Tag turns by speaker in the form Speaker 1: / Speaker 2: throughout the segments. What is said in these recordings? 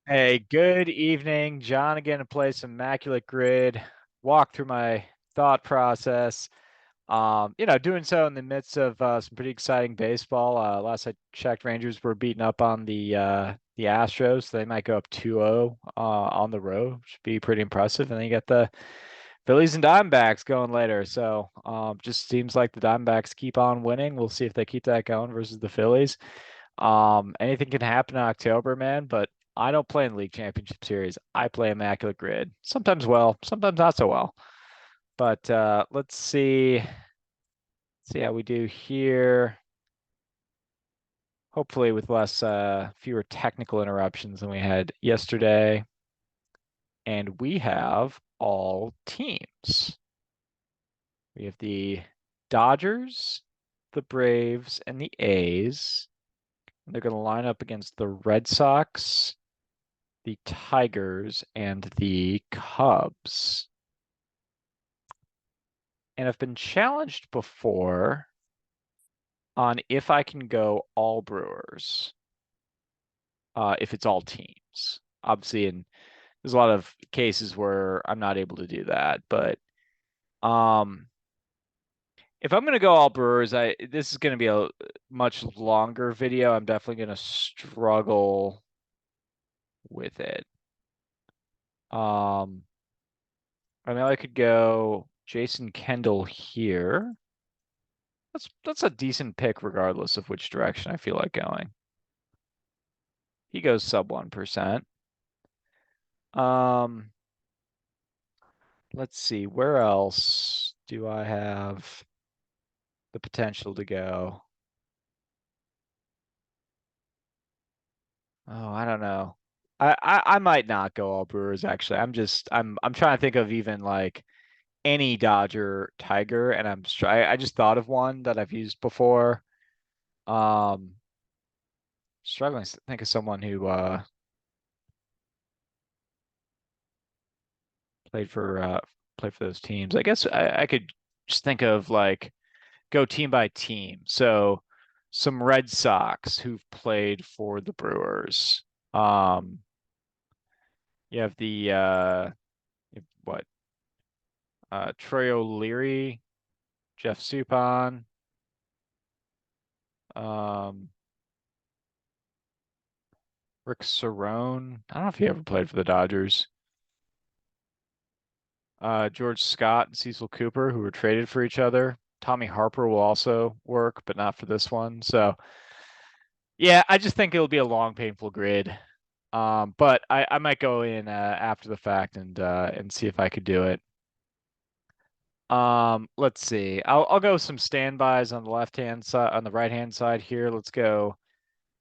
Speaker 1: Hey, good evening. John again to play some Immaculate Grid. Walk through my thought process. Doing so in the midst of some pretty exciting baseball. Last I checked, Rangers were beating up on the Astros. So they might go up 2-0 on the road. Should be pretty impressive. And then you got the Phillies and Diamondbacks going later. So just seems like the Diamondbacks keep on winning. We'll see if they keep that going versus the Phillies. Anything can happen in October, man, but I don't play in League Championship Series. I play Immaculate Grid. Sometimes well, sometimes not so well. But let's see how we do here. Hopefully with less fewer technical interruptions than we had yesterday. And we have all teams. We have the Dodgers, the Braves, and the A's. And they're going to line up against the Red Sox, the Tigers, and the Cubs. And I've been challenged before on if I can go all Brewers, if it's all teams. Obviously, and there's a lot of cases where I'm not able to do that, but um, if I'm gonna go all Brewers, this is gonna be a much longer video. I'm definitely gonna struggle with it. Um, I mean, I could go Jason Kendall here. That's a decent pick regardless of which direction I feel like going. He goes sub 1%. Um, let's see, where else do I have the potential to go? Oh, I don't know. I might not go all Brewers actually. I'm trying to think of even like any Dodger Tiger, and I just thought of one that I've used before. Um, Struggling to think of someone who played for uh played for those teams. I guess I could just think of like go team by team. So some Red Sox who've played for the Brewers. Um, you have what Troy O'Leary, Jeff Suppan, um, Rick Cerone. I don't know if he ever played for the Dodgers. George Scott and Cecil Cooper, who were traded for each other. Tommy Harper will also work, but not for this one. So yeah, I just think it'll be a long, painful grid. But I might go in after the fact and see if I could do it. Let's see. I'll go some standbys on the left hand side, on the right hand side here. Let's go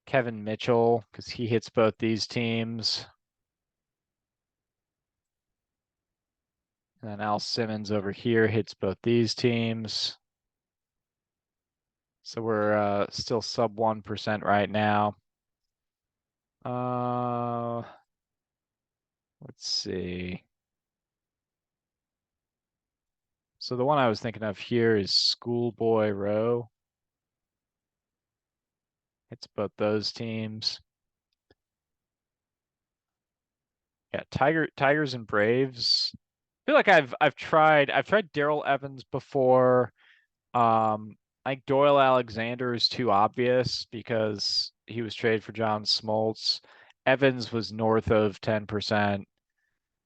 Speaker 1: Kevin Mitchell because he hits both these teams. And then Al Simmons over here hits both these teams. So we're still sub 1% right now. Uh, let's see. So the one I was thinking of here is Schoolboy Row. It's both those teams. Yeah, Tigers and Braves. I feel like I've tried Daryl Evans before. I think Doyle Alexander is too obvious because he was traded for John Smoltz. Evans was north of 10%.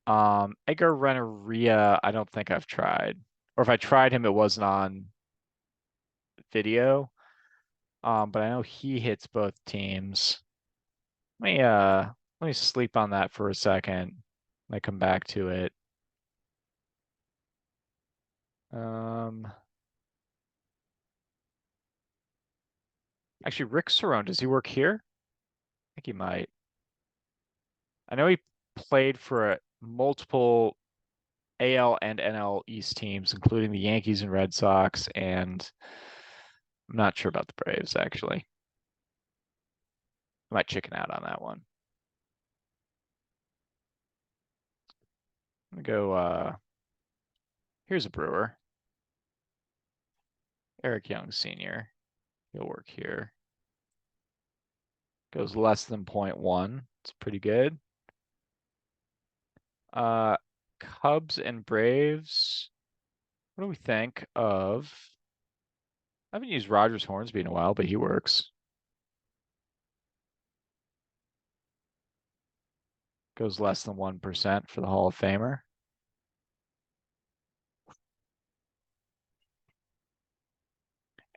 Speaker 1: Edgar Renteria, I don't think I've tried. Or if I tried him, it wasn't on video. But I know he hits both teams. Let me sleep on that for a second. I come back to it. Um, Actually, Rick Cerone, does he work here? I think he might. I know he played for multiple AL and NL East teams, including the Yankees and Red Sox, and I'm not sure about the Braves, actually. I might chicken out on that one. I'm gonna go, here's a Brewer. Eric Young Sr. He'll work here. Goes less than 0.1. It's pretty good. Uh, Cubs and Braves. What do we think of? I haven't used Rogers Hornsby in a while, but he works. Goes less than 1% for the Hall of Famer.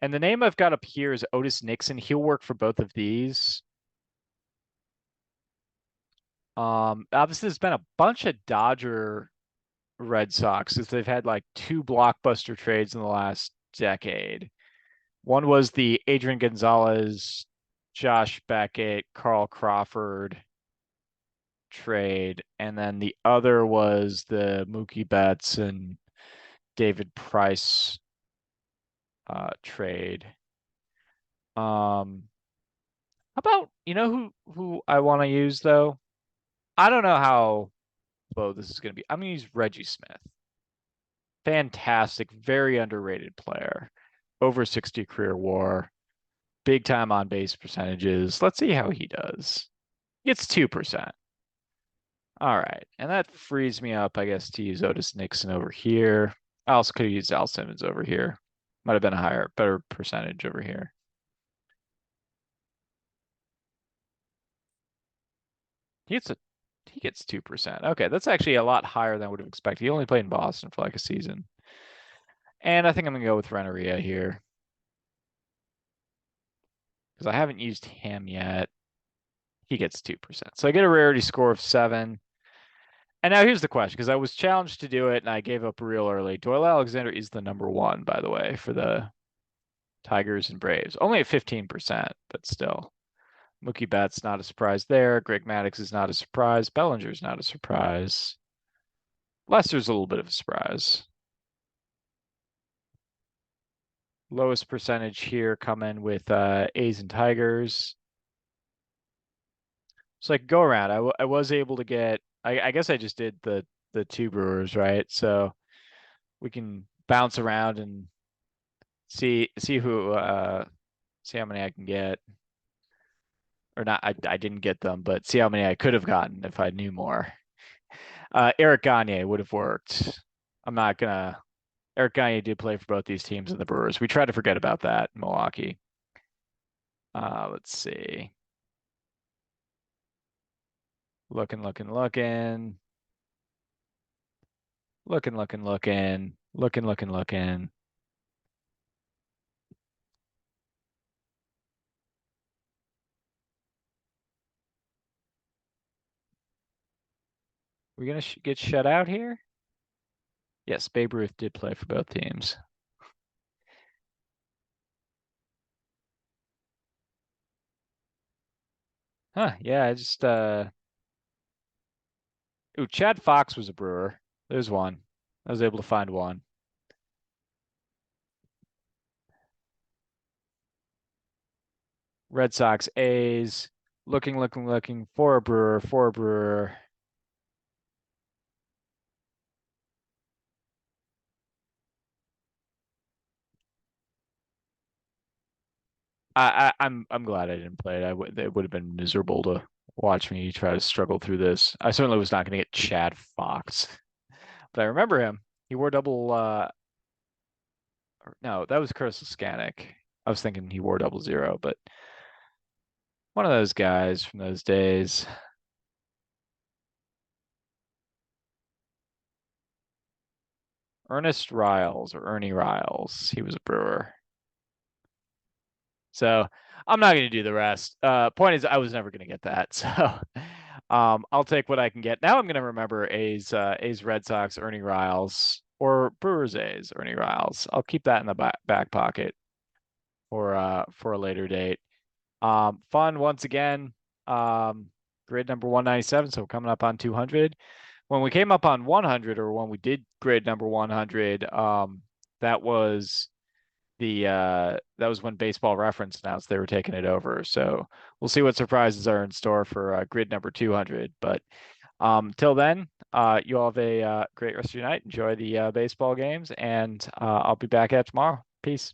Speaker 1: And the name I've got up here is Otis Nixon. He'll work for both of these. Obviously, there's been a bunch of Dodger Red Sox because they've had like two blockbuster trades in the last decade. One was the Adrian Gonzalez, Josh Beckett, Carl Crawford trade, and then the other was the Mookie Betts and David Price trade. How about who I want to use though? I don't know how low this is going to be. I'm going to use Reggie Smith. Fantastic, very underrated player. Over 60 career WAR, big time on base percentages. Let's see how he does. It's 2%. All right. And that frees me up, I guess, to use Otis Nixon over here. I also could have used Al Simmons over here. Might have been a better percentage over here. He gets a he gets 2%. Okay, that's actually a lot higher than I would have expected. He only played in Boston for like a season. And I think I'm gonna go with Renneria here. Because I haven't used him yet. He gets 2%. So I get a rarity score of 7. And now here's the question, because I was challenged to do it and I gave up real early. Doyle Alexander is the number one, by the way, for the Tigers and Braves. Only at 15%, but still. Mookie Betts, not a surprise there. Greg Maddux is not a surprise. Bellinger's not a surprise. Lester's a little bit of a surprise. Lowest percentage here coming with A's and Tigers. So I could go around. I was able to get. I guess I just did the two Brewers, right? So we can bounce around and see who see how many I can get, or not. I didn't get them, but see how many I could have gotten if I knew more. Eric Gagne would have worked. I'm not gonna. Eric Gagne did play for both these teams in the Brewers. We try to forget about that in Milwaukee. Let's see. Looking, looking, looking. Looking, looking, looking. Looking, looking, looking. We're gonna get shut out here? Yes, Babe Ruth did play for both teams. Huh, yeah, I just ooh, Chad Fox was a Brewer. There's one. I was able to find one. Red Sox, A's. Looking, looking, looking for a Brewer, for a Brewer. I'm glad I didn't play it. It would have been miserable to watch me try to struggle through this. I certainly was not going to get Chad Fox, but I remember him. He wore double. No, that was Curtis Scannick. I was thinking he wore 00, but one of those guys from those days. Ernest Riles or Ernie Riles. He was a Brewer. So I'm not going to do the rest. Point is, I was never going to get that. So I'll take what I can get. Now I'm going to remember A's Red Sox, Ernie Riles, or Brewers A's, Ernie Riles. I'll keep that in the back pocket for a later date. Fun once again. Grid number 197. So we're coming up on 200. When we came up on 100, or when we did grid number 100, that was that was when Baseball Reference announced they were taking it over. So we'll see what surprises are in store for grid number 200. But till then, you all have a great rest of your night. Enjoy the baseball games, and I'll be back at tomorrow. Peace.